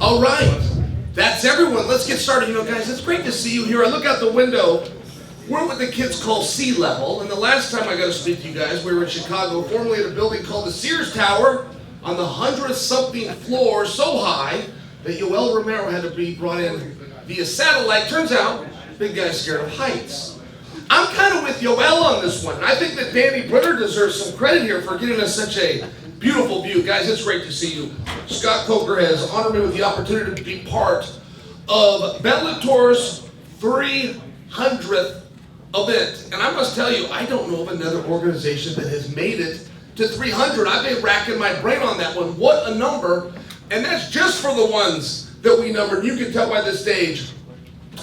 All right, that's everyone. Let's get started. You know, guys, it's great to see you here. I look out the window. We're what the kids call sea level, and the last time I got to speak to you guys, we were in Chicago, formerly at a building called the Sears Tower, on the 100th-something floor, so high that Yoel Romero had to be brought in via satellite. Turns out, big guy's scared of heights. I'm kind of with Yoel on this one. I think that Danny Brenner deserves some credit here for getting us such a beautiful view. Guys, it's great to see you. Scott Coker has honored me with the opportunity to be part of Bellator's 300th event. And I must tell you, I don't know of another organization that has made it to 300. I've been racking my brain on that one. What a number. And that's just for the ones that we numbered. You can tell by this stage,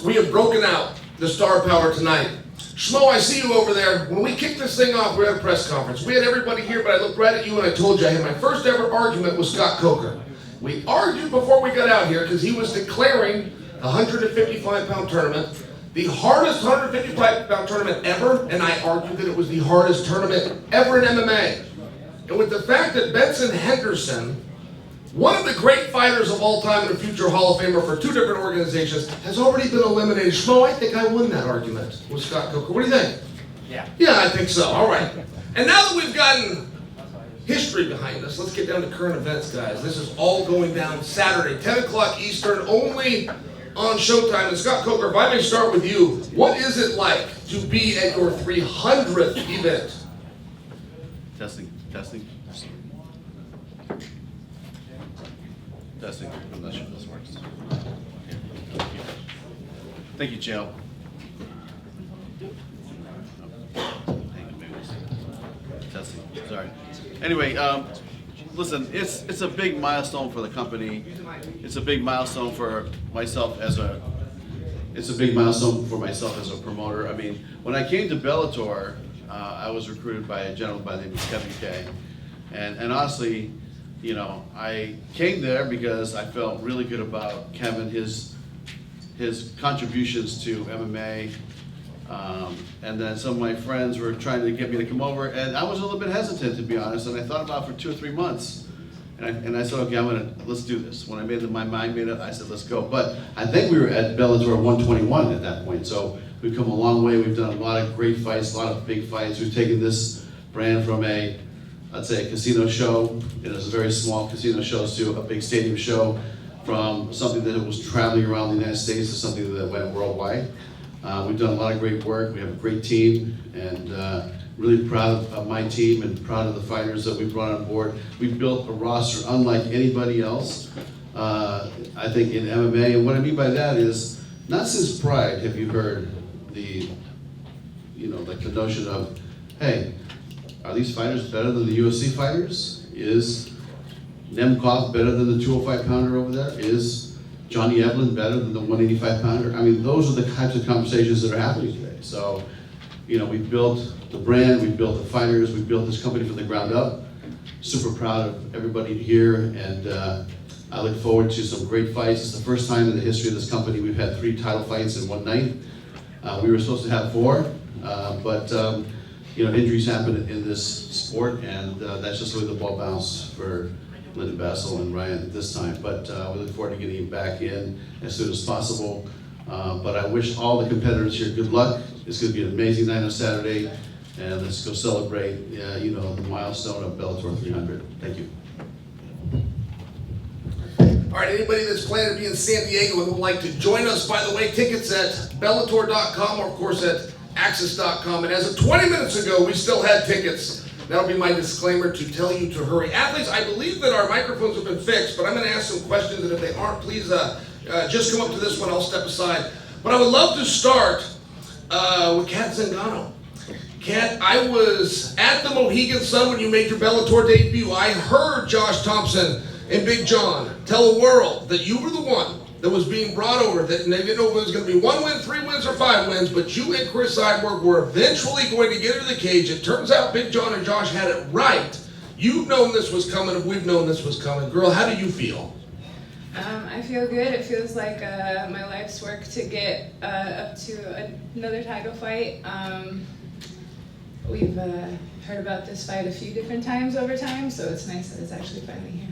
we have broken out the star power tonight. Schmo, I see you over there. When we kicked this thing off, we had a press conference. We had everybody here, but I looked right at you and I told you I had my first ever argument with Scott Coker. We argued before we got out here because he was declaring the 155-pound tournament the hardest 155-pound tournament ever, and I argued that it was the hardest tournament ever in MMA. And with the fact that Benson Henderson, one of the great fighters of all time and a future Hall of Famer for two different organizations, has already been eliminated. Schmo, I think I won that argument with Scott Coker. What do you think? Yeah, I think so. All right. And now that we've gotten history behind us, let's get down to current events, guys. This is all going down Saturday, 10 o'clock Eastern, only on Showtime. And Scott Coker, if I may start with you, what is it like to be at your 300th event? Testing. I'm not sure if this works. Thank you, Joe. Testing. Sorry. Anyway, listen, it's a big milestone for the company. It's a big milestone for myself as a. It's a big milestone for myself as a promoter. I mean, when I came to Bellator, I was recruited by a gentleman by the name of Kevin Kay, and honestly, you know, I came there because I felt really good about Kevin, his contributions to MMA, and then some of my friends were trying to get me to come over, and I was a little bit hesitant, to be honest, and I thought about it for 2 or 3 months, and I said, okay, let's do this. When I made my mind made up, I said, let's go. But I think we were at Bellator 121 at that point, so we've come a long way. We've done a lot of great fights, a lot of big fights. We've taken this brand from I'd say a casino show. It was a very small casino show to a big stadium show, from something that was traveling around the United States to something that went worldwide. We've done a lot of great work. We have a great team, and really proud of my team and proud of the fighters that we brought on board. We've built a roster unlike anybody else, I think, in MMA. And what I mean by that is, not since Pride have you heard the notion of, hey, are these fighters better than the UFC fighters? Is Nemkov better than the 205-pounder over there? Is Johnny Evelyn better than the 185-pounder? I mean, those are the types of conversations that are happening today. So, you know, we've built the brand, we've built the fighters, we've built this company from the ground up. Super proud of everybody here, and I look forward to some great fights. It's the first time in the history of this company we've had 3 title fights in one night. We were supposed to have 4, but you know, injuries happen in this sport, and that's just the way the ball bounced for Lyndon Bassel and Ryan this time. But we look forward to getting him back in as soon as possible. But I wish all the competitors here good luck. It's going to be an amazing night on Saturday, and let's go celebrate, you know, the milestone of Bellator 300. Thank you. All right, anybody that's planning to be in San Diego and would like to join us, by the way, tickets at Bellator.com or, of course, at Axis.com. And as of 20 minutes ago, we still had tickets. That'll be my disclaimer to tell you to hurry. Athletes, I believe that our microphones have been fixed, but I'm going to ask some questions, and if they aren't, please just come up to this one. I'll step aside. But I would love to start with Cat Zingano. Cat, I was at the Mohegan Sun when you made your Bellator debut. I heard Josh Thompson and Big John tell the world that you were the one that was being brought over, that they didn't know if it was going to be 1 win, 3 wins, or 5 wins, but you and Cris Cyborg were eventually going to get into the cage. It turns out Big John and Josh had it right. You've known this was coming, and we've known this was coming. Girl, how do you feel? I feel good. It feels like my life's work to get up to another title fight. We've heard about this fight a few different times over time, so it's nice that it's actually finally here.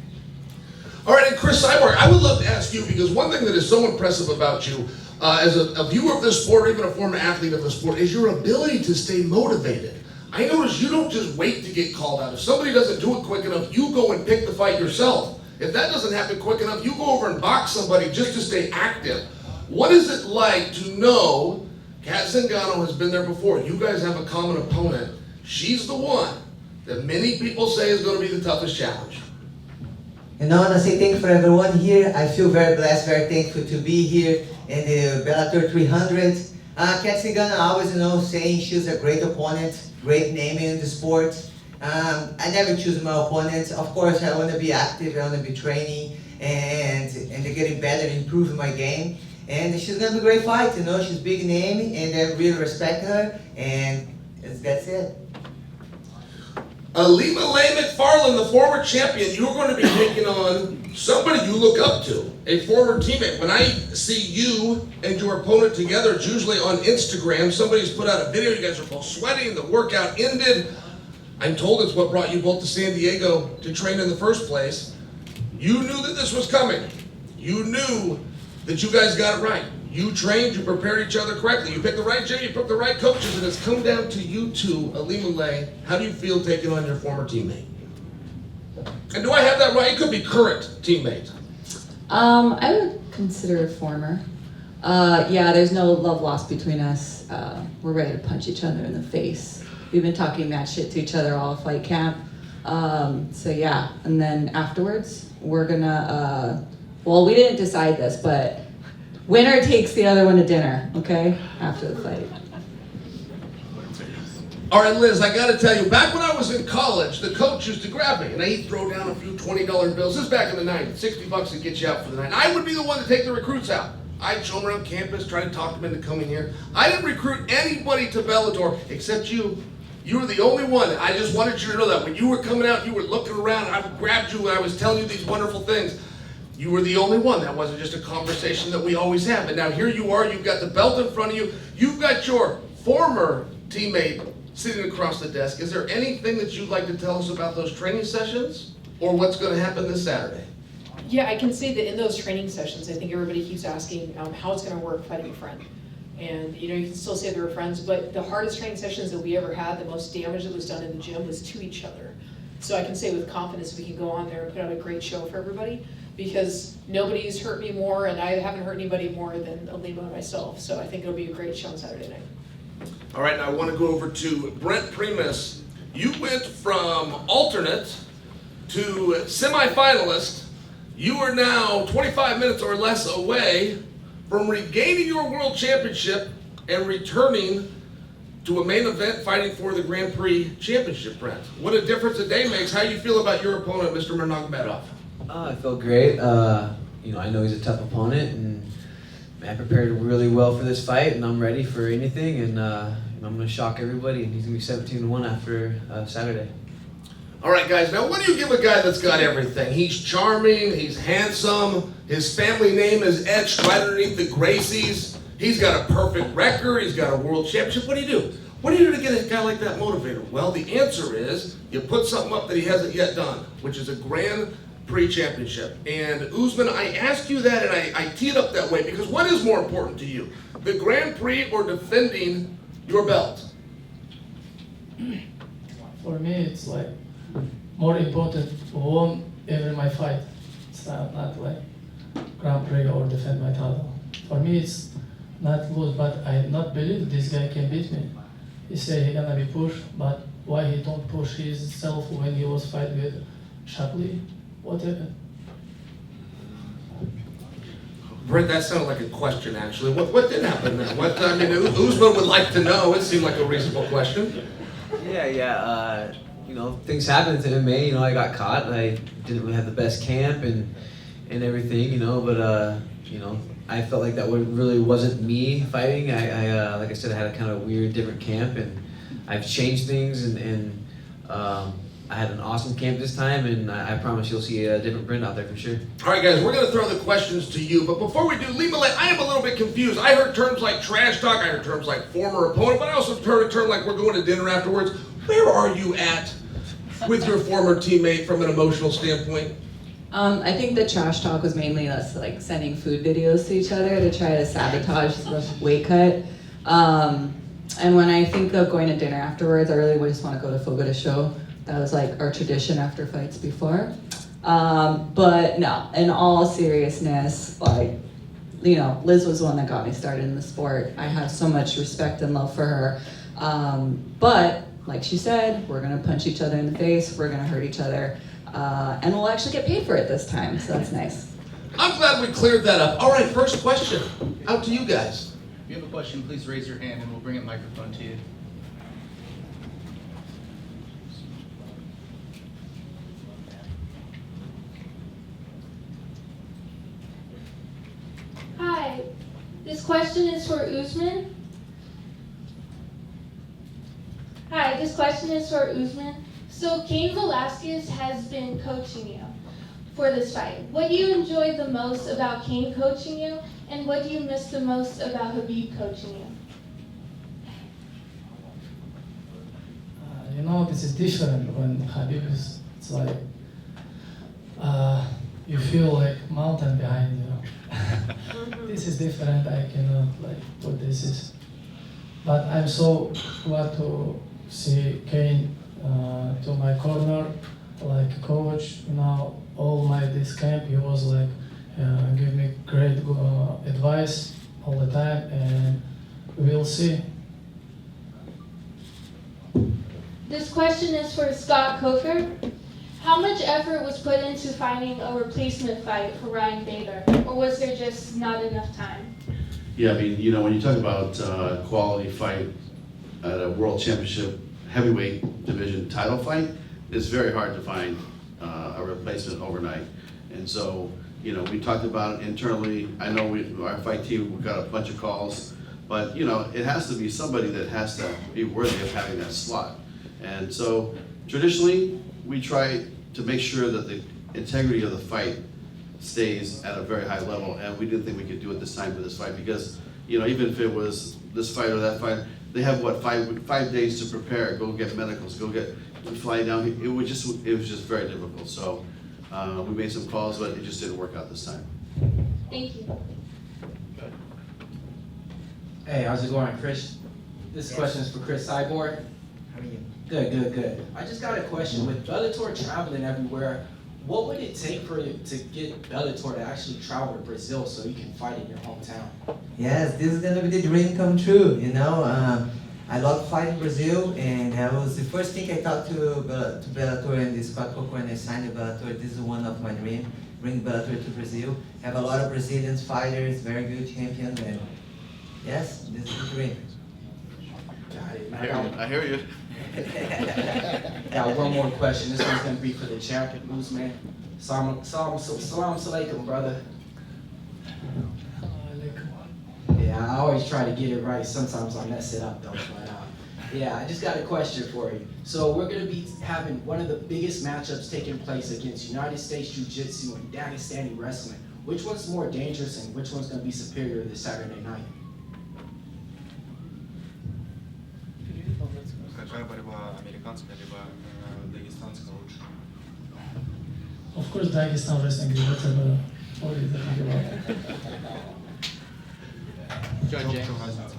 All right, and Cris Cyborg, I would love to ask you, because one thing that is so impressive about you, as a viewer of this sport, or even a former athlete of the sport, is your ability to stay motivated. I notice you don't just wait to get called out. If somebody doesn't do it quick enough, you go and pick the fight yourself. If that doesn't happen quick enough, you go over and box somebody just to stay active. What is it like to know Cat Zingano has been there before? You guys have a common opponent. She's the one that many people say is going to be the toughest challenge. And I want to say thank you for everyone here. I feel very blessed, very thankful to be here in the Bellator 300. Cat Zingano, I always saying she was a great opponent, great name in the sport. I never choose my opponents. Of course, I want to be active, I want to be training, and getting better, improving my game. And she's going to be a great fight, she's a big name, and I really respect her, and that's it. Ilima Macfarlane, the former champion, you're going to be taking on somebody you look up to, a former teammate. When I see you and your opponent together, it's usually on Instagram. Somebody's put out a video, you guys are both sweating, the workout ended. I'm told it's what brought you both to San Diego to train in the first place. You knew that this was coming. You knew that you guys got it right. You trained, you prepared each other correctly. You picked the right gym, you picked the right coaches, and it's come down to you two, Ilima. How do you feel taking on your former teammate? And do I have that right? It could be current teammate. I would consider it former. Yeah, there's no love lost between us. We're ready to punch each other in the face. We've been talking that shit to each other all fight camp. So yeah, and then afterwards, we're gonna, well, we didn't decide this, but winner takes the other one to dinner, okay? After the fight. All right, Liz, I gotta tell you, back when I was in college, the coach used to grab me and he'd throw down a few $20 bills. This is back in the 90s, 60 bucks to get you out for the night. I would be the one to take the recruits out. I'd show them around campus, try to talk them into coming here. I didn't recruit anybody to Bellator except you. You were the only one. I just wanted you to know that. When you were coming out, you were looking around, I grabbed you and I was telling you these wonderful things. You were the only one. That wasn't just a conversation that we always have. And now here you are, you've got the belt in front of you. You've got your former teammate sitting across the desk. Is there anything that you'd like to tell us about those training sessions or what's going to happen this Saturday? Yeah, I can say that in those training sessions, I think everybody keeps asking how it's going to work fighting a friend. And you can still say they were friends, but the hardest training sessions that we ever had, the most damage that was done in the gym was to each other. So I can say with confidence we can go on there and put out a great show for everybody, because nobody's hurt me more and I haven't hurt anybody more than Ilima and myself. So I think it'll be a great show on Saturday night. All right, now I want to go over to Brent Primus. You went from alternate to semifinalist. You are now 25 minutes or less away from regaining your world championship and returning to a main event fighting for the Grand Prix championship, Brent. What a difference a day makes. How do you feel about your opponent, Mr. Nurmagomedov? I feel great. I know he's a tough opponent, and I prepared really well for this fight, and I'm ready for anything, and I'm going to shock everybody, and he's going to be 17-1 after Saturday. All right, guys, now what do you give a guy that's got everything? He's charming, he's handsome, his family name is etched right underneath the Gracies, he's got a perfect record, he's got a world championship. What do you do? What do you do to get a guy like that motivated? Well, the answer is you put something up that he hasn't yet done, which is a Grand Prix championship. And Usman, I ask you that and I tee it up that way because what is more important to you? The Grand Prix or defending your belt? For me, it's like more important to win every my fight. It's not like Grand Prix or defend my title. For me, it's not lose, but I not believe this guy can beat me. He say he gonna be pushed, but why he don't push himself when he was fight with Shapley? What happened? Brent, that sounded like a question actually. What did happen there? Usman would like to know. It seemed like a reasonable question. Yeah. Things happen to MMA. I got caught. I didn't really have the best camp and everything. But I felt like that really wasn't me fighting. I like I said, I had a kind of weird, different camp, and I've changed things, and I had an awesome camp this time, and I promise you'll see a different Brent out there for sure. All right, guys, we're going to throw the questions to you, but before we do, Ilima, I am a little bit confused. I heard terms like trash talk, I heard terms like former opponent, but I also heard a term like we're going to dinner afterwards. Where are you at with your former teammate from an emotional standpoint? I think the trash talk was mainly us like sending food videos to each other to try to sabotage the weight cut. And when I think of going to dinner afterwards, I really just want to go to Fogo de Show. That was like our tradition after fights before. But no, in all seriousness, like, you know, Liz was the one that got me started in the sport. I have so much respect and love for her. But like she said, we're gonna punch each other in the face, we're gonna hurt each other, and we'll actually get paid for it this time, so that's nice. I'm glad we cleared that up. All right, first question, out to you guys. If you have a question, please raise your hand and we'll bring a microphone to you. Hi, this question is for Usman. Hi, this question is for Usman. So Cain Velasquez has been coaching you for this fight. What do you enjoy the most about Cain coaching you, and what do you miss the most about Khabib coaching you? You know, this is different when Khabib is, it's like, you feel like mountain behind you. This is different, I cannot like what this is. But I'm so glad to see Cain to my corner, like coach, you know, all this camp, he was like, give me great advice all the time, and we'll see. This question is for Scott Coker. How much effort was put into finding a replacement fight for Ryan Bader, or was there just not enough time? Yeah, I mean, you know, when you talk about quality fight at a world championship heavyweight division title fight, it's very hard to find a replacement overnight. And so, you know, we talked about it internally. I know our fight team, we got a bunch of calls, but you know, it has to be somebody that has to be worthy of having that slot. And so, traditionally, we try to make sure that the integrity of the fight stays at a very high level, and we didn't think we could do it this time for this fight because, you know, even if it was this fight or that fight, they have what, five days to prepare, go get medicals, go get fly down. It was just very difficult. So we made some calls, but it just didn't work out this time. Thank you. Hey, how's it going, Chris? This question is for Cris Cyborg. How are you? Good. I just got a question. With Bellator traveling everywhere, what would it take for you to get Bellator to actually travel to Brazil so you can fight in your hometown? Yes, this is gonna be the dream come true, you know. I love fighting Brazil, and that was the first thing I talked to Bellator and the Scott Coker when I signed the Bellator. This is one of my dreams, bring Bellator to Brazil. Have a lot of Brazilian fighters, very good champions, and yes, this is the dream. Got it. I hear you. Got one more question. This one's gonna be for the champion, Usman. Salam alaikum, brother. Yeah, I always try to get it right. Sometimes I mess it up though. But yeah, I just got a question for you. So we're gonna be having one of the biggest matchups taking place against United States Jiu-Jitsu and Dagestani wrestling. Which one's more dangerous and which one's gonna be superior this Saturday night? Какая борьба американская либо дагестанская лучше? Of course, Dagestan wrestling is better, but what is that about? В чем разница?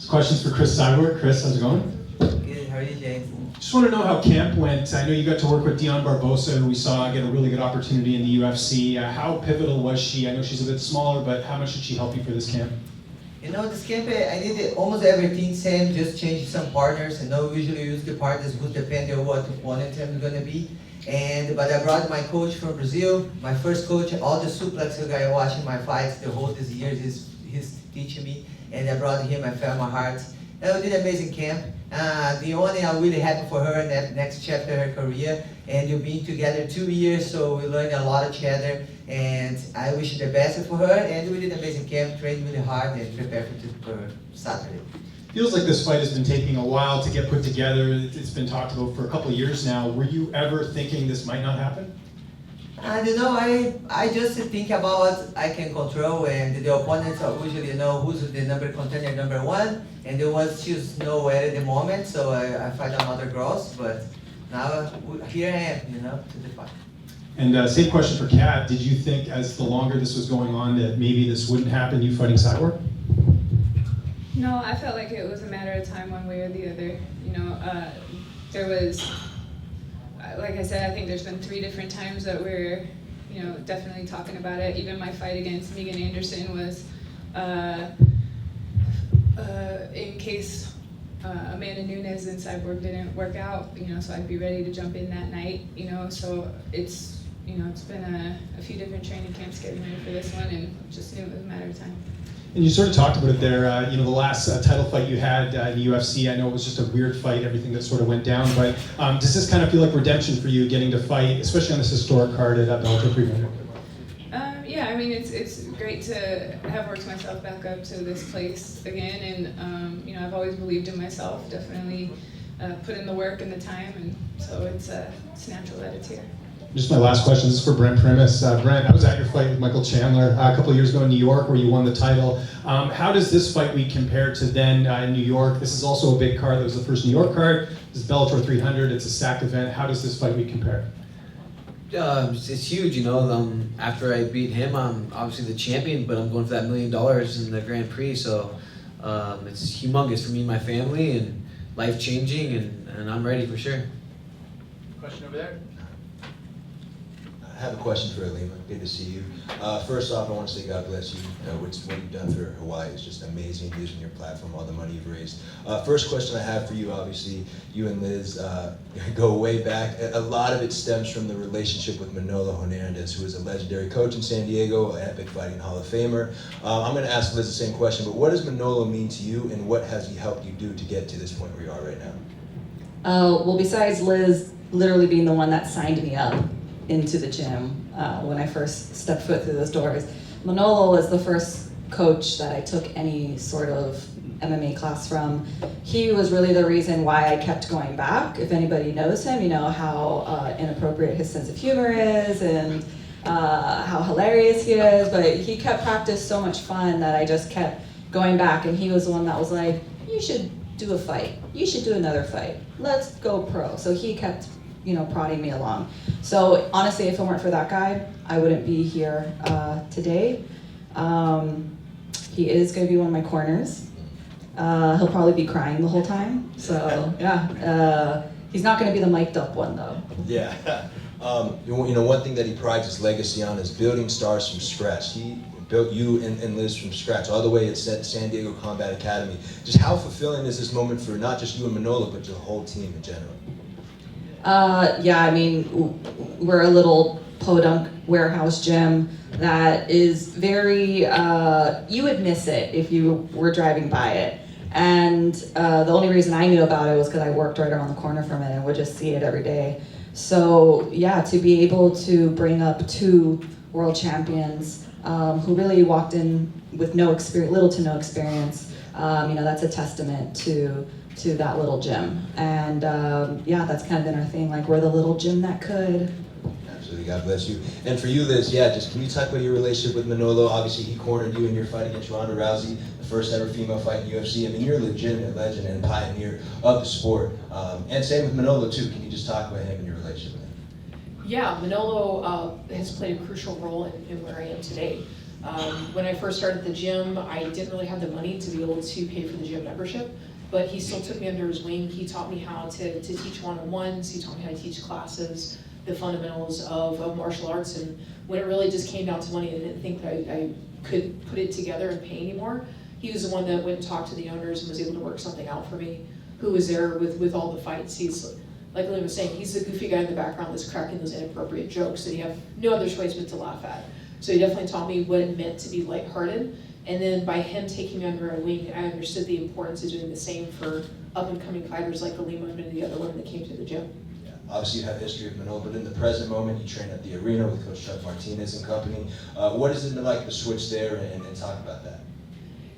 Questions for Cris Cyborg. Cris, how's it going? Good, how are you, James? Just want to know how camp went. I know you got to work with Dion Barbosa, who we saw get a really good opportunity in the UFC. How pivotal was she? I know she's a bit smaller, but how much did she help you for this camp? You know, this camp, I did almost everything same, just changed some partners. I know we usually use the partners who depending on what opponent I'm gonna be. But I brought my coach from Brazil, my first coach, all the suplex guy watching my fights the whole these years, he's teaching me. And I brought him, I felt my heart. And we did an amazing camp. The only I'm really happy for her in that next chapter of her career. And we've been together 2 years, so we learned a lot of each other. And I wish the best for her. And we did an amazing camp, trained really hard, and prepared for Saturday. Feels like this fight has been taking a while to get put together. It's been talked about for a couple of years now. Were you ever thinking this might not happen? I don't know, I just think about what I can control, and the opponents are usually know who's the contender number one, and the ones choose nowhere at the moment, so I fight another girls, but now here I am, to the fight. And same question for Kat. Did you think, as the longer this was going on, that maybe this wouldn't happen, you fighting Cyborg? No, I felt like it was a matter of time one way or the other. There was, like I said, I think there's been 3 different times that we're, definitely talking about it. Even my fight against Megan Anderson was in case Amanda Nunes and Cyborg didn't work out, so I'd be ready to jump in that night, so it's, it's been a few different training camps getting ready for this one, and just knew it was a matter of time. And you sort of talked about it there, the last title fight you had in the UFC, I know it was just a weird fight, everything that sort of went down, but does this kind of feel like redemption for you, getting to fight, especially on this historic card at Bellator 300? Yeah, I mean, it's great to have worked myself back up to this place again, and I've always believed in myself, definitely put in the work and the time, and so it's natural that it's here. Just my last question, this is for Brent Primus. Brent, I was at your fight with Michael Chandler a couple of years ago in New York where you won the title. How does this fight week compare to then in New York? This is also a big card. That was the first New York card. This is Bellator 300. It's a stacked event. How does this fight week compare? It's huge, after I beat him, I'm obviously the champion, but I'm going for that $1 million in the Grand Prix, so it's humongous for me and my family, and life-changing, and I'm ready for sure. Question over there? I have a question for Ilima. Good to see you. First off, I want to say God bless you. What you've done for Hawaii is just amazing, using your platform, all the money you've raised. First question I have for you, obviously, you and Liz go way back. A lot of it stems from the relationship with Manolo Hernandez, who is a legendary coach in San Diego, an epic fighting Hall of Famer. I'm going to ask Liz the same question, but what does Manolo mean to you, and what has he helped you do to get to this point where you are right now? Well, besides Liz literally being the one that signed me up into the gym when I first stepped foot through those doors, Manolo was the first coach that I took any sort of MMA class from. He was really the reason why I kept going back. If anybody knows him, you know how inappropriate his sense of humor is and how hilarious he is, but he kept practice so much fun that I just kept going back, and he was the one that was like, you should do a fight. You should do another fight. Let's go pro. So he kept prodding me along. So honestly, if it weren't for that guy, I wouldn't be here today. He is going to be one of my corners. He'll probably be crying the whole time. So yeah, he's not going to be the mic'd up one though. Yeah. One thing that he prides his legacy on is building stars from scratch. He built you and Liz from scratch, all the way at San Diego Combat Academy. Just how fulfilling is this moment for not just you and Manolo, but the whole team in general? Yeah, I mean, we're a little podunk warehouse gym that is very, you would miss it if you were driving by it. And the only reason I knew about it was because I worked right around the corner from it and would just see it every day. So yeah, to be able to bring up 2 world champions who really walked in with little to no experience, that's a testament to that little gym. And yeah, that's kind of been our thing, like we're the little gym that could. Absolutely, God bless you. And for you, Liz, yeah, just can you talk about your relationship with Manolo? Obviously, he cornered you in your fight against Ronda Rousey, the first ever female fight in UFC. I mean, you're a legitimate legend and pioneer of the sport. And same with Manolo, too. Can you just talk about him and your relationship with him? Yeah, Manolo has played a crucial role in where I am today. When I first started the gym, I didn't really have the money to be able to pay for the gym membership, but he still took me under his wing. He taught me how to teach one-on-ones, he taught me how to teach classes, the fundamentals of martial arts, and when it really just came down to money, I didn't think that I could put it together and pay anymore. He was the one that went and talked to the owners and was able to work something out for me, who was there with all the fights. He's, like Ilima was saying, he's the goofy guy in the background that's cracking those inappropriate jokes that you have no other choice but to laugh at. So he definitely taught me what it meant to be lighthearted. And then by him taking me under a wing, I understood the importance of doing the same for up-and-coming fighters like Ilima and the other women that came to the gym. Yeah. Obviously, you have history of Manolo, but in the present moment, you train at the arena with Coach Chuck Martinez and company. What is it like to switch there and talk about that?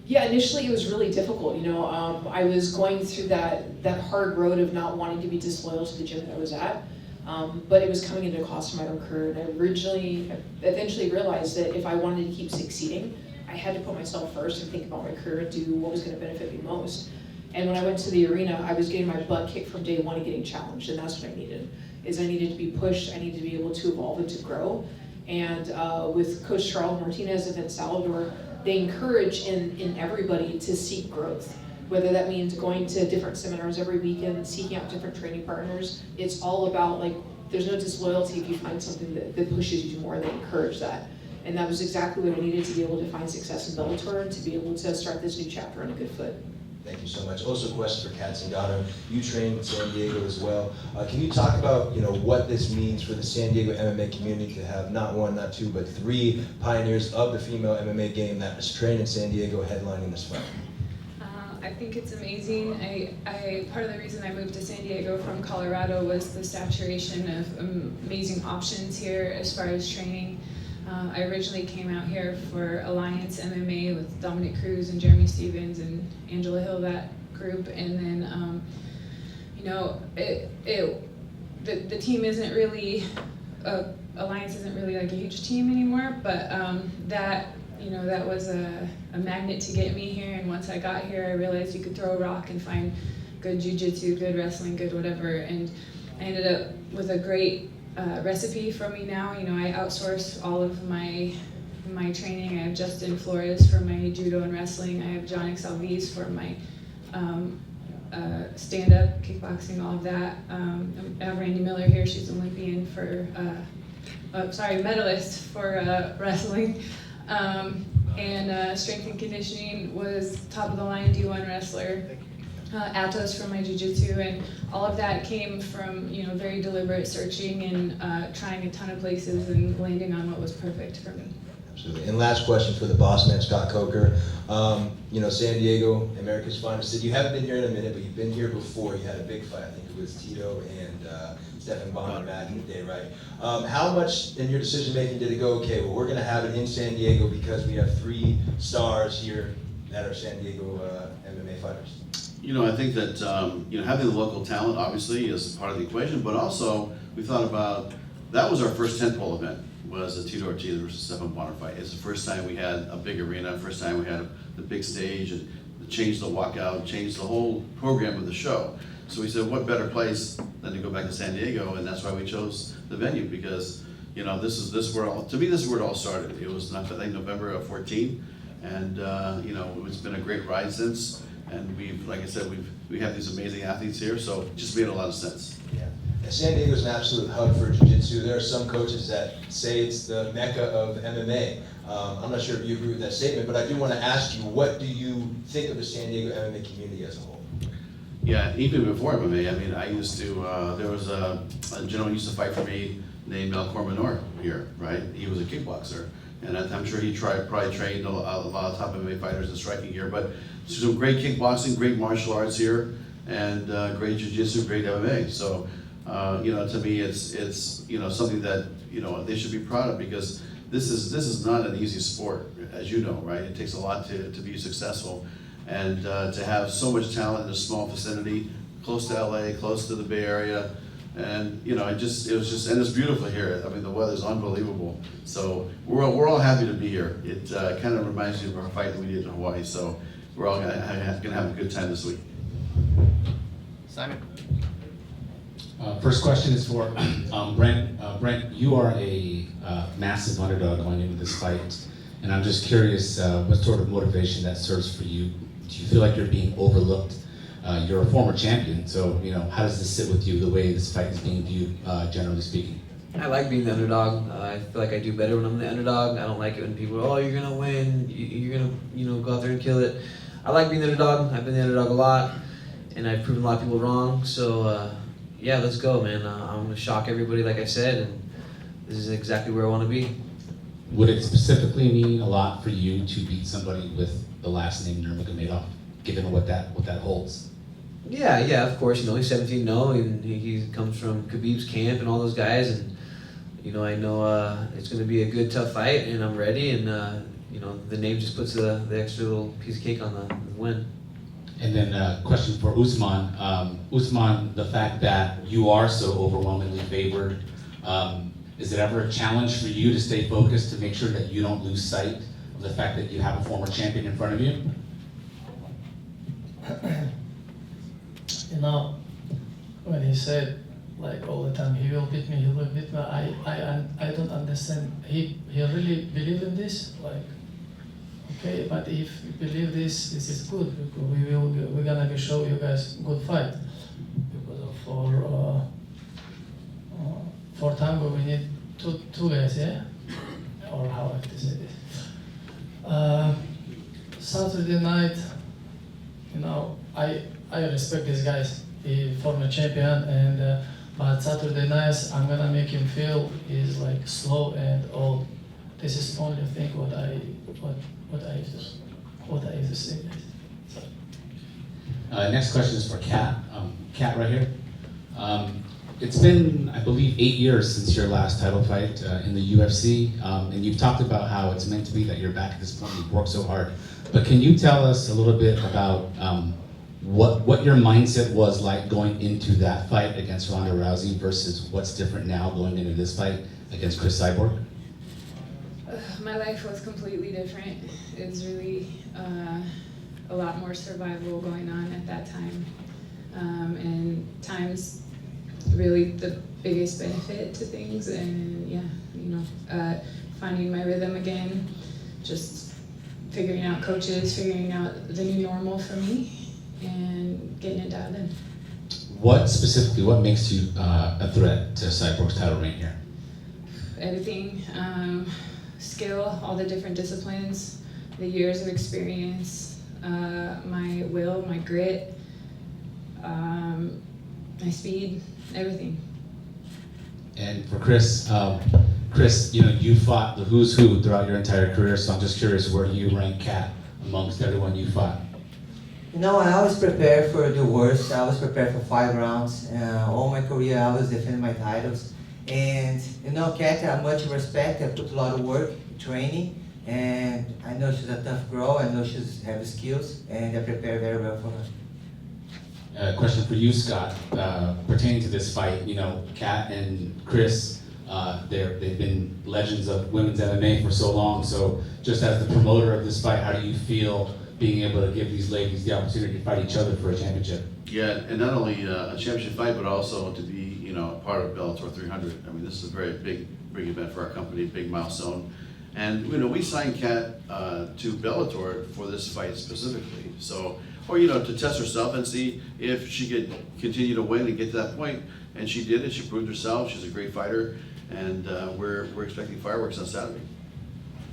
Yeah, initially it was really difficult. I was going through that hard road of not wanting to be disloyal to the gym that I was at. But it was coming into a cost of my own career, and I eventually realized that if I wanted to keep succeeding, I had to put myself first and think about my career and do what was going to benefit me most. And when I went to the arena, I was getting my butt kicked from day one and getting challenged, and that's what I needed. Is I needed to be pushed, I needed to be able to evolve and to grow. And with Coach Charles Martinez and Vince Salvador, they encourage in everybody to seek growth. Whether that means going to different seminars every weekend, seeking out different training partners, it's all about, like, there's no disloyalty if you find something that pushes you more. They encourage that. And that was exactly what I needed to be able to find success in Bellator and to be able to start this new chapter on a good foot. Thank you so much. Also a question for Kat Zingano. You train in San Diego as well. Can you talk about what this means for the San Diego MMA community to have not one, not two, but three pioneers of the female MMA game that was trained in San Diego headlining this fight? I think it's amazing. Part of the reason I moved to San Diego from Colorado was the saturation of amazing options here as far as training. I originally came out here for Alliance MMA with Dominic Cruz and Jeremy Stevens and Angela Hill, that group, and then the team isn't really Alliance isn't really like a huge team anymore, but that was a magnet to get me here. And once I got here, I realized you could throw a rock and find good jiu-jitsu, good wrestling, good whatever. And I ended up with a great recipe for me now. I outsource all of my training. I have Justin Flores for my judo and wrestling. I have John Exalvis for my stand-up, kickboxing, all of that. I have Randy Miller here. She's Olympian for, medalist for wrestling. And strength and conditioning was top of the line D1 wrestler. Atos for my jiu-jitsu, and all of that came from very deliberate searching and trying a ton of places and landing on what was perfect for me. Absolutely. And last question for the boss man, Scott Coker. San Diego, America's finest city. You haven't been here in a minute, but you've been here before. You had a big fight. I think it was Tito and Stephan Bonner back in the day, right? How much in your decision making did it go, okay, well, we're going to have it in San Diego because we have three stars here that are San Diego MMA fighters? I think that having the local talent obviously is part of the equation, but also we thought about, that was our first tentpole event, was the Tito Ortiz versus Stephan Bonner fight. It's the first time we had a big arena, first time we had the big stage, and changed the walkout, changed the whole program of the show. So we said, what better place than to go back to San Diego, and that's why we chose the venue, because this is where it all started. It was, I think, November of 14, and it's been a great ride since. And we've, like I said, we have these amazing athletes here, so it just made a lot of sense. Yeah. And San Diego is an absolute hub for jiu-jitsu. There are some coaches that say it's the mecca of MMA. I'm not sure if you agree with that statement, but I do want to ask you, what do you think of the San Diego MMA community as a whole? Yeah, even before MMA, I mean, I used to, there was a gentleman used to fight for me named Melchor Minor here, right? He was a kickboxer. And I'm sure he probably trained a lot of top MMA fighters in striking here, but some great kickboxing, great martial arts here, and great jiu-jitsu, great MMA. So, to me, it's something that they should be proud of, because this is not an easy sport, as you know, right? It takes a lot to be successful, and to have so much talent in a small vicinity, close to LA, close to the Bay Area. And it was just, and it's beautiful here. I mean, the weather's unbelievable. So we're all happy to be here. It kind of reminds me of our fight that we did in Hawaii. So we're all gonna have a good time this week. Simon. First question is for Brent. Brent, you are a massive underdog going into this fight, and I'm just curious what sort of motivation that serves for you. Do you feel like you're being overlooked? You're a former champion, so how does this sit with you, the way this fight is being viewed, generally speaking? I like being the underdog. I feel like I do better when I'm the underdog. I don't like it when people are, oh, you're gonna win, you're gonna go out there and kill it. I like being the underdog. I've been the underdog a lot, and I've proven a lot of people wrong. So yeah, let's go, man. I'm gonna shock everybody, like I said, and this is exactly where I want to be. Would it specifically mean a lot for you to beat somebody with the last name Nurmagomedov, given what that holds? Yeah, of course. He's 17-0, and he comes from Khabib's camp and all those guys, and I know it's going to be a good, tough fight, and I'm ready, and the name just puts the extra little piece of cake on the win. And then a question for Usman. Usman, the fact that you are so overwhelmingly favored, is it ever a challenge for you to stay focused to make sure that you don't lose sight of the fact that you have a former champion in front of you? you know, when he said like all the time, he will beat me, he will beat me. I don't understand. He really believe in this, like. Okay, but if you believe this is good, because we're gonna show you guys good fight. Because for tango we need two guys, yeah, or how I have to say this. Saturday night, you know, I respect these guys. He former champion, and but Saturday nights I'm gonna make him feel he's like slow and old. This is the only thing what I used to say. Next question is for Kat. Kat, right here. It's been, I believe, 8 years since your last title fight in the UFC, and you've talked about how it's meant to be that you're back at this point. You've worked so hard, but can you tell us a little bit about what your mindset was like going into that fight against Ronda Rousey versus what's different now going into this fight against Cris Cyborg? My life was completely different. It was really a lot more survival going on at that time. And time's really the biggest benefit to things. And yeah, you know, finding my rhythm again, just figuring out coaches, figuring out the new normal for me, and getting it dialed in. What specifically, what makes you a threat to Cyborg's title reign here? Everything. Skill, all the different disciplines, the years of experience, my will, my grit, my speed, everything. And for Cris, Cris, you know, you fought the who's who throughout your entire career, so I'm just curious where you rank Kat amongst everyone you fought. You know, I always prepare for the worst. I always prepare for 5 rounds. All my career, I always defend my titles. And you know, Kat, I much respect. I put a lot of work, training, and I know she's a tough girl. I know she's has skills, and I prepare very well for her. Question for you, Scott, pertaining to this fight. You know, Kat and Cris, they've been legends of women's MMA for so long. So, just as the promoter of this fight, how do you feel being able to give these ladies the opportunity to fight each other for a championship? Yeah, and not only a championship fight, but also to be, you know, part of Bellator 300. I mean, this is a very big event for our company, big milestone. And, you know, we signed Kat to Bellator for this fight specifically. So, or, you know, to test herself and see if she could continue to win and get to that point. And she did it, she proved herself, she's a great fighter. And we're expecting fireworks on Saturday.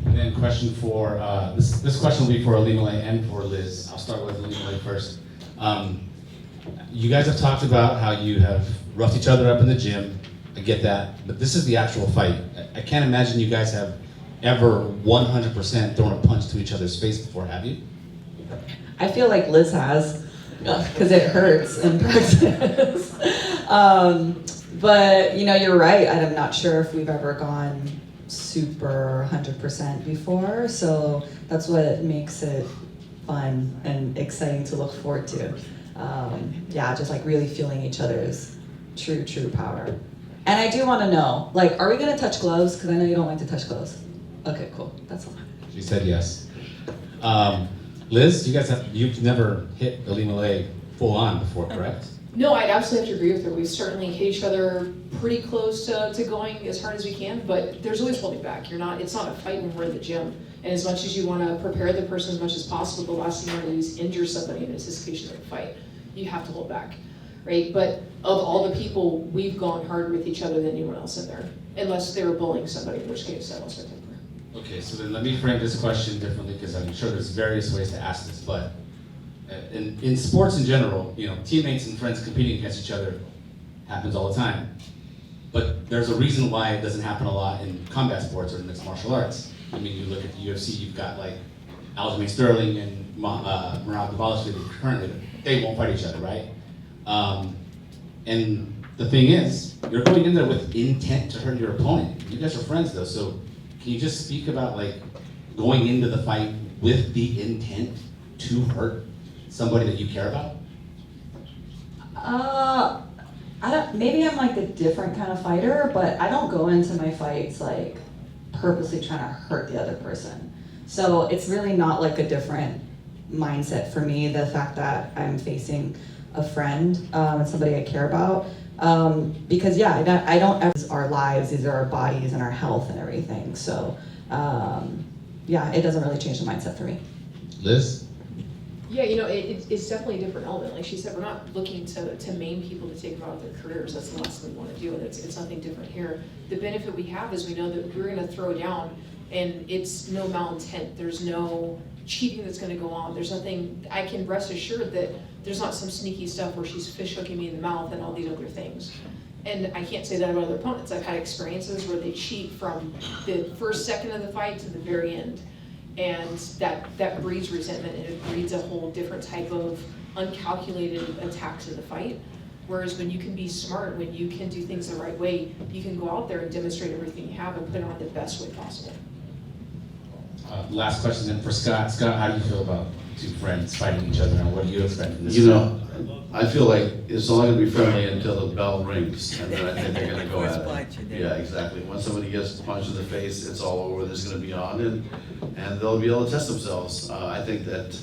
And then question for, this question will be for Ilima and for Liz. I'll start with Ilima first. You guys have talked about how you have roughed each other up in the gym. I get that, but this is the actual fight. I can't imagine you guys have ever 100% thrown a punch to each other's face before, have you? I feel like Liz has, because it hurts in practice. But you know, you're right. I'm not sure if we've ever gone super 100% before, so that's what makes it fun and exciting to look forward to. Yeah, just like really feeling each other's true power. And I do want to know, like, are we gonna touch gloves? Because I know you don't like to touch gloves. Okay, cool. That's all. She said yes. Liz, you've never hit Ilima full on before, correct? No, I'd absolutely have to agree with her. We certainly hit each other pretty close to going as hard as we can, but there's always holding back. It's not a fight when we're in the gym. And as much as you want to prepare the person as much as possible, the last thing you want to do is injure somebody in anticipation of a fight. You have to hold back, right? But of all the people, we've gone harder with each other than anyone else in there, unless they were bullying somebody, in which case I lost my temper. Okay, so then let me frame this question differently, because I'm sure there's various ways to ask this, but in sports in general, you know, teammates and friends competing against each other happens all the time. But there's a reason why it doesn't happen a lot in combat sports or in mixed martial arts. I mean, you look at the UFC, you've got like Aljamain Sterling and Nurmagomedov currently, they won't fight each other, right? And the thing is, you're going in there with intent to hurt your opponent. You guys are friends though, so can you just speak about like going into the fight with the intent to hurt somebody that you care about? Maybe I'm like a different kind of fighter, but I don't go into my fights like purposely trying to hurt the other person. So it's really not like a different mindset for me, the fact that I'm facing a friend and somebody I care about. Because yeah, I don't ever, our lives, these are our bodies and our health and everything. So yeah, it doesn't really change the mindset for me. Liz? Yeah, it's definitely a different element. Like she said, we're not looking to maim people to take them out of their careers. That's the last thing we want to do, and it's nothing different here. The benefit we have is we know that we're going to throw down, and it's no malintent. There's no cheating that's going to go on. There's nothing, I can rest assured that there's not some sneaky stuff where she's fish hooking me in the mouth and all these other things. And I can't say that about other opponents. I've had experiences where they cheat from the first second of the fight to the very end. And that breeds resentment, and it breeds a whole different type of uncalculated attack to the fight. Whereas when you can be smart, when you can do things the right way, you can go out there and demonstrate everything you have and put it on the best way possible. Last question then for Scott. Scott, how do you feel about two friends fighting each other, and what do you expect from this fight? I feel like it's only going to be friendly until the bell rings, and then I think they're going to go at it. Yeah, exactly. Once somebody gets punched in the face, it's all over. This is going to be on, and they'll be able to test themselves. I think that,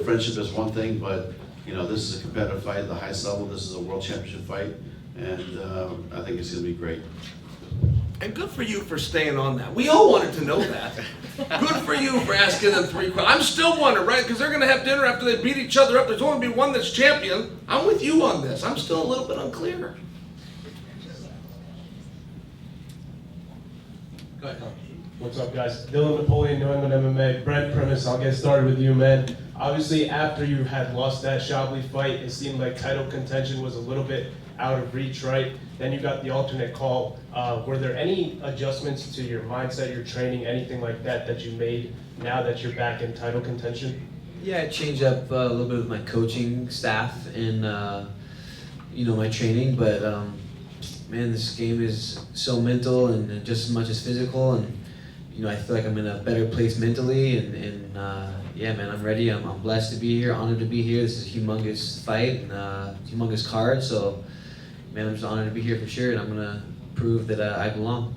friendship is one thing, but, this is a competitive fight at the highest level. This is a world championship fight, and I think it's going to be great. And good for you for staying on that. We all wanted to know that. Good for you for asking them 3 questions. I'm still wondering, right? Because they're going to have dinner after they beat each other up. There's only be one that's champion. I'm with you on this. I'm still a little bit unclear. Go ahead. What's up, guys? Dylan Napoleon, New England MMA. Brent, Primus, I'll get started with you, man. Obviously, after you had lost that Chablis fight, it seemed like title contention was a little bit out of reach, right? Then you got the alternate call. Were there any adjustments to your mindset, your training, anything like that you made now that you're back in title contention? Yeah, I changed up a little bit with my coaching staff and my training, but man, this game is so mental and just as much as physical, and I feel like I'm in a better place mentally, and yeah, man, I'm ready. I'm blessed to be here, honored to be here. This is a humongous fight and humongous card, so man, I'm just honored to be here for sure, and I'm gonna prove that I belong.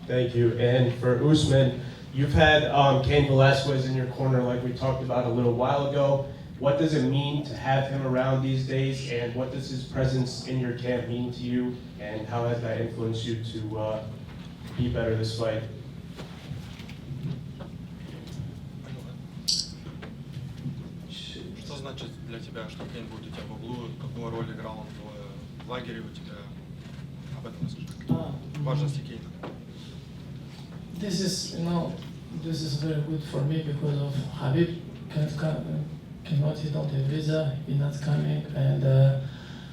Thank you. And for Usman, you've had Cain Velasquez in your corner like we talked about a little while ago. What does it mean to have him around these days, and what does his presence in your camp mean to you, and how has that influenced you to be better this fight? Что значит для тебя, что Кейн будет у тебя в углу? Какую роль играл он в лагере у тебя? Об этом расскажи. Важности Кейна. This is very good for me because of Habib cannot, he don't have visa, he's not coming, and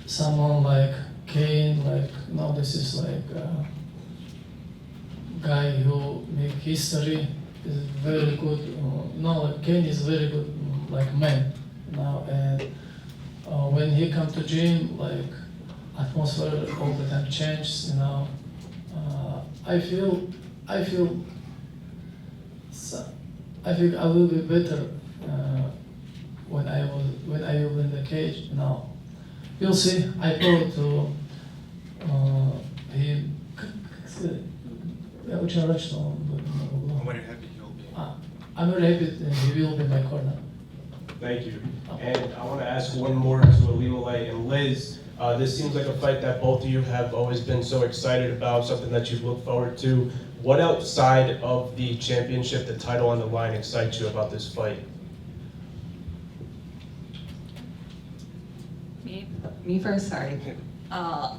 someone like Cain, this is guy who make history, is very good. Cain is very good, man now, and when he come to gym, atmosphere all the time changes. I feel I will be better when I will in the cage. Now, you'll see. I go to him. I'm very happy he'll be. I'm very happy that he will be my corner. Thank you. And I want to ask one more to Ilima and Liz. This seems like a fight that both of you have always been so excited about, something that you've looked forward to. What outside of the championship, the title on the line, excites you about this fight? Me first, sorry.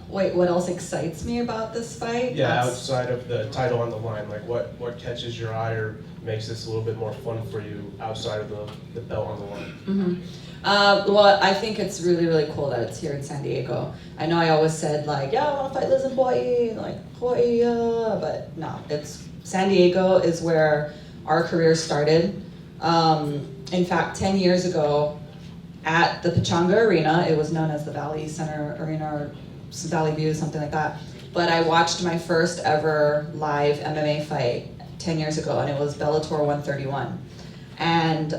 Wait, what else excites me about this fight? Yeah, outside of the title on the line, what catches your eye or makes this a little bit more fun for you outside of the belt on the line? Mm-hmm. Well, I think it's really, really cool that it's here in San Diego. I know I always said I want to fight Liz in Hawaii, Hawaii, but no, San Diego is where our career started. In fact, 10 years ago, at the Pechanga Arena, it was known as the Valley Center Arena or Valley View, something like that. But I watched my first ever live MMA fight 10 years ago, and it was Bellator 131. And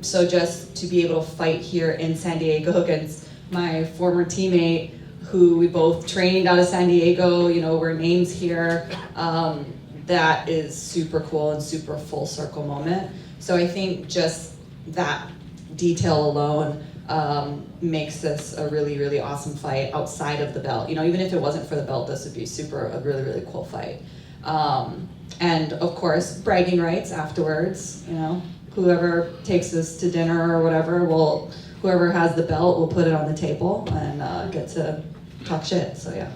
so just to be able to fight here in San Diego against my former teammate, who we both trained out of San Diego, we're names here, that is super cool and super full circle moment. So I think just that detail alone makes this a really, really awesome fight outside of the belt. You know, even if it wasn't for the belt, this would be a really, really cool fight. And of course, bragging rights afterwards, you know, whoever takes us to dinner or whatever, whoever has the belt will put it on the table and get to talk shit, so yeah.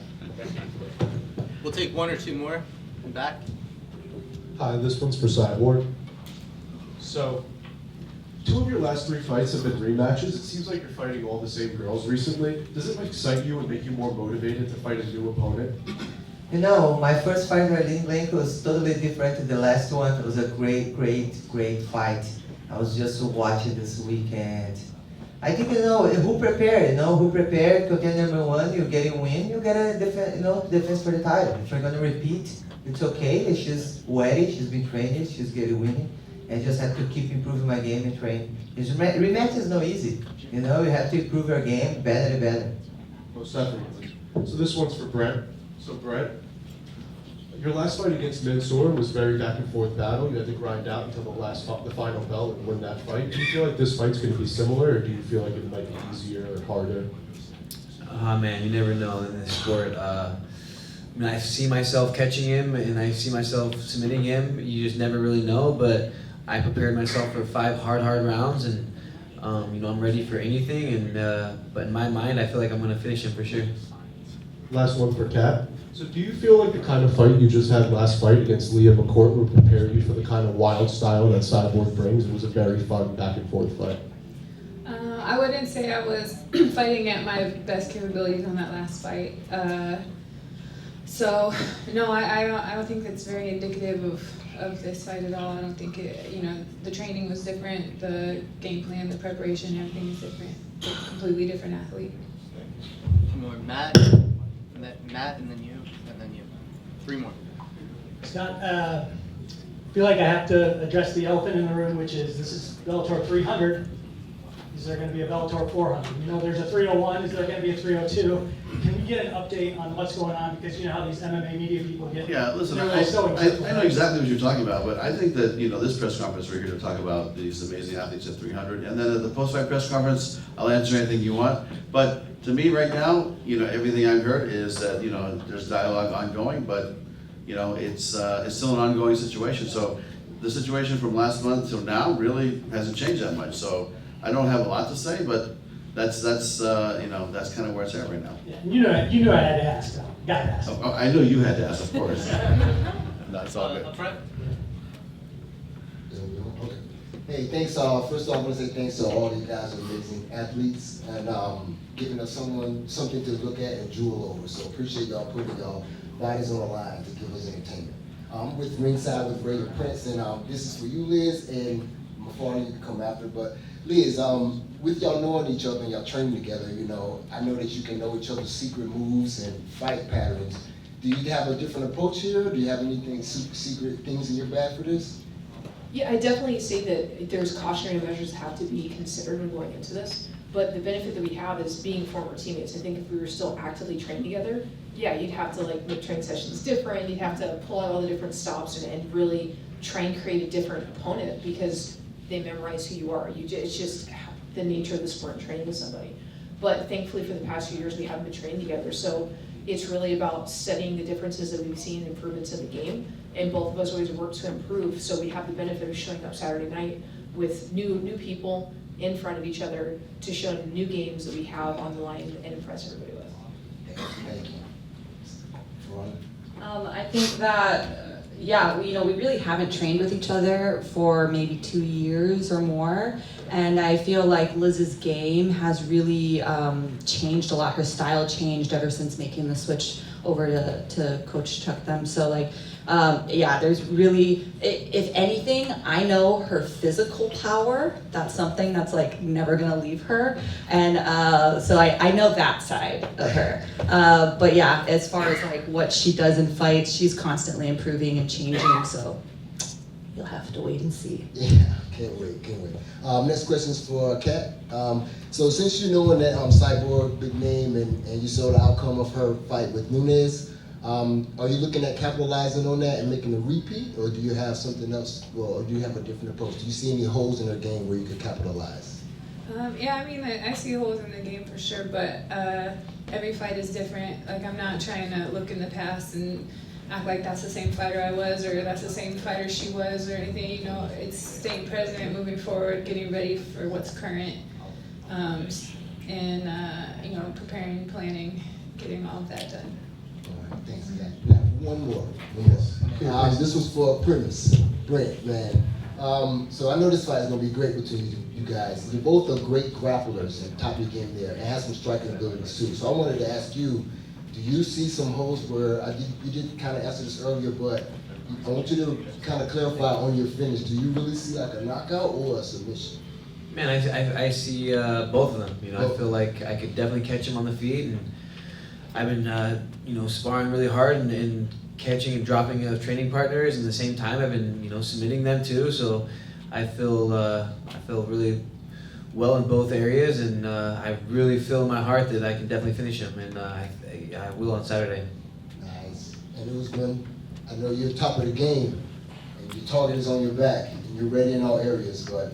We'll take one or two more and back. Hi, this one's for Cyborg. So, 2 of your last 3 fights have been rematches. It seems like you're fighting all the same girls recently. Does it excite you and make you more motivated to fight a new opponent? You know, my first fight with Arlene Blank was totally different to the last one. It was a great fight. I was just watching this weekend. I think, you know, who prepared, contender number 1, you get a win, you get a defense for the title. If you're gonna repeat, it's okay. She's ready, she's been training, she's getting winning. I just have to keep improving my game and train. Rematch is not easy. You know, you have to improve your game better and better. Most definitely. So this one's for Brent. So Brent, your last fight against Mansour was very back and forth battle. You had to grind out until the final bell and win that fight. Do you feel like this fight's going to be similar, or do you feel like it might be easier or harder? Man, you never know in this sport. I mean, I see myself catching him and I see myself submitting him. You just never really know, but I prepared myself for 5 hard rounds, and you know, I'm ready for anything. And but in my mind, I feel like I'm going to finish him for sure. Last one for Kat. So do you feel like the kind of fight you just had last fight against Leah McCourt would prepare you for the kind of wild style that Cyborg brings? It was a very fun back and forth fight. I wouldn't say I was fighting at my best capabilities on that last fight. So no, I don't think that's very indicative of this fight at all. I don't think it, you know, the training was different, the game plan, the preparation, everything is different. It's a completely different athlete. Two more, Matt, and then you, and then you. 3 more. Scott, I feel like I have to address the elephant in the room, which is this is Bellator 300. Is there going to be a Bellator 400? You know, there's a 301. Is there going to be a 302? Can we get an update on what's going on? Because you know how these MMA media people get. Yeah, listen, I I know exactly what you're talking about, but I think that, you know, this press conference, we're here to talk about these amazing athletes at 300, and then at the post-fight press conference, I'll answer anything you want. But to me right now, you know, everything I've heard is that, you know, there's dialogue ongoing, but, you know, it's still an ongoing situation. So the situation from last month till now really hasn't changed that much. So I don't have a lot to say, but that's you know, that's kind of where it's at right now. Yeah, you know I had to ask. Got to ask. Oh, I knew you had to ask, of course. That's all good. Hey, thanks. First off, I want to say thanks to all these guys who are amazing athletes and giving us something to look at and drool over. So appreciate y'all putting y'all bodies on the line to give us entertainment. I'm with ringside with Ray and Prince, and this is for you, Liz, and Macfarlane, you can come after. But Liz, with y'all knowing each other and y'all training together, you know, I know that you can know each other's secret moves and fight patterns. Do you have a different approach here? Do you have anything secret things in your bag for this? Yeah, I definitely say that there's cautionary measures that have to be considered when going into this. But the benefit that we have is being former teammates. I think if we were still actively trained together, yeah, you'd have to like make training sessions different. You'd have to pull out all the different stops and really try and create a different opponent because they memorize who you are. It's just the nature of the sport and training with somebody. But thankfully for the past few years, we haven't been trained together. So it's really about studying the differences that we've seen, improvements in the game. And both of us always work to improve. So we have the benefit of showing up Saturday night with new people in front of each other to show new games that we have on the line and impress everybody with. Thank you. I think that, yeah, we really haven't trained with each other for maybe 2 years or more. And I feel like Liz's game has really changed a lot. Her style changed ever since making the switch over to Coach Chuck them. So like, yeah, there's really, if anything, I know her physical power. That's something that's like never gonna leave her. And so I know that side of her. But yeah, as far as like what she does in fights, she's constantly improving and changing. So you'll have to wait and see. Yeah, can't wait. Next question is for Kat. So since you know that Cyborg, big name, and you saw the outcome of her fight with Nunes, are you looking at capitalizing on that and making a repeat, or do you have something else, or do you have a different approach? Do you see any holes in her game where you could capitalize? Yeah, I mean, I see holes in the game for sure, but every fight is different. Like, I'm not trying to look in the past and act like that's the same fighter I was or that's the same fighter she was or anything. You know, it's staying present, moving forward, getting ready for what's current, and you know, preparing, planning, getting all of that done. All right, thanks, guys. We have one more. This was for Primus, Brent, man. So I know this fight is going to be great between you guys. You both are great grapplers and top of your game there, and have some striking abilities too. So I wanted to ask you, do you see some holes where, you did kind of answer this earlier, but I want you to kind of clarify on your finish. Do you really see like a knockout or a submission? Man, I see both of them. You know, I feel like I could definitely catch him on the feet, and I've been you know, sparring really hard and catching and dropping training partners, and at the same time I've been, you know, submitting them too. So I feel really well in both areas, and I really feel in my heart that I can definitely finish him, and I will on Saturday. Nice. And Usman, I know you're top of the game, and your target is on your back, and you're ready in all areas, but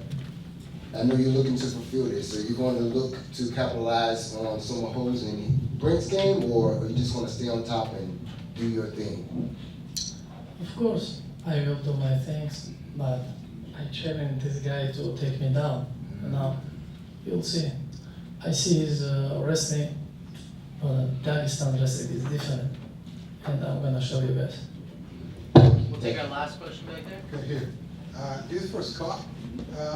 I know you're looking to fulfill this. So you're going to look to capitalize on some of holes in Brent's game, or are you just going to stay on top and do your thing? Of course, I will do my things, but I challenge this guy to take me down. Now, you'll see. I see his wrestling, but Dagestan wrestling is different, and I'm gonna show you guys. We'll take our last question back there. Okay, here. This is for Scott.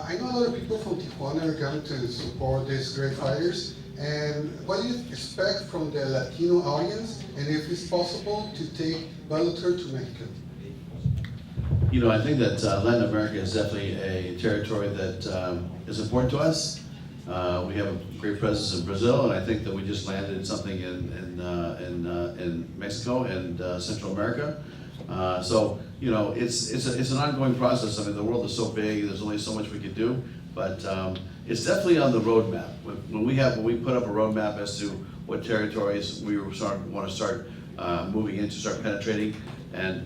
I know a lot of people from Tijuana are coming to support these great fighters. And what do you expect from the Latino audience? And if it's possible to take Bellator to Mexico? You know, I think that Latin America is definitely a territory that is important to us. We have a great presence in Brazil, and I think that we just landed something in Mexico and Central America. So, you know, it's an ongoing process. I mean, the world is so big. There's only so much we can do, but it's definitely on the roadmap. When we put up a roadmap as to what territories we want to start moving into, start penetrating, and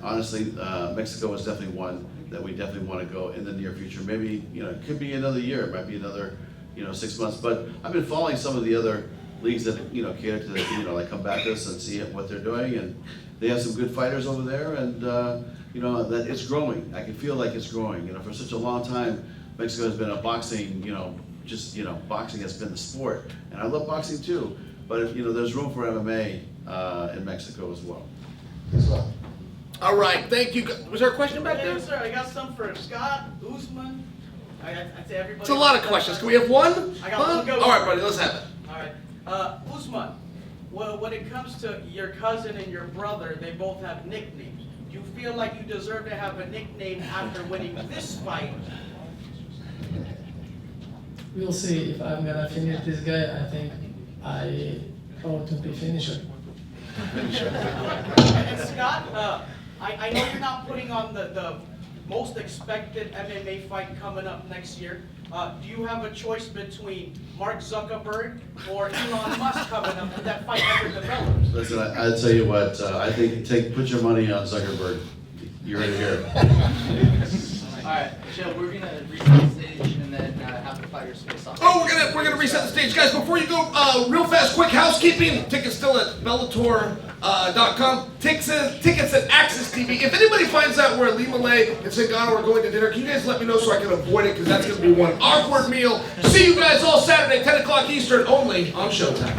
honestly, Mexico is definitely one that we definitely want to go in the near future. Maybe, you know, it could be another year, it might be another, you know, 6 months. But I've been following some of the other leagues that, you know, cater to the, you know, like Combatus and see what they're doing, and they have some good fighters over there, and you know, that it's growing. I can feel like it's growing. You know, for such a long time, Mexico has been a boxing, you know, just, you know, boxing has been the sport, and I love boxing too. But if, you know, there's room for MMA in Mexico as well. All right, thank you. Was there a question back there? Yes, sir. I got some for Scott, Usman. I'd say everybody. It's a lot of questions. Can we have one? I got one. All right, buddy, let's have it. All right, Usman. Well, when it comes to your cousin and your brother, they both have nicknames. Do you feel like you deserve to have a nickname after winning this fight? We'll see if I'm gonna finish this guy. I think I ought to be finisher. And Scott, I know you're not putting on the most expected MMA fight coming up next year. Do you have a choice between Mark Zuckerberg or Elon Musk coming up if that fight ever develops? Listen, I'll tell you what, I think put your money on Zuckerberg. You heard it here. All right, Joe, we're gonna reset the stage and then have the fighters face off. Oh, we're gonna reset the stage, guys. Before you go, real fast, quick housekeeping. Tickets still at Bellator.com. Tickets at Access TV. If anybody finds out where Ilima and Zingano are going to dinner, can you guys let me know so I can avoid it? Because that's gonna be one awkward meal. See you guys all Saturday, 10 o'clock Eastern, only on Showtime.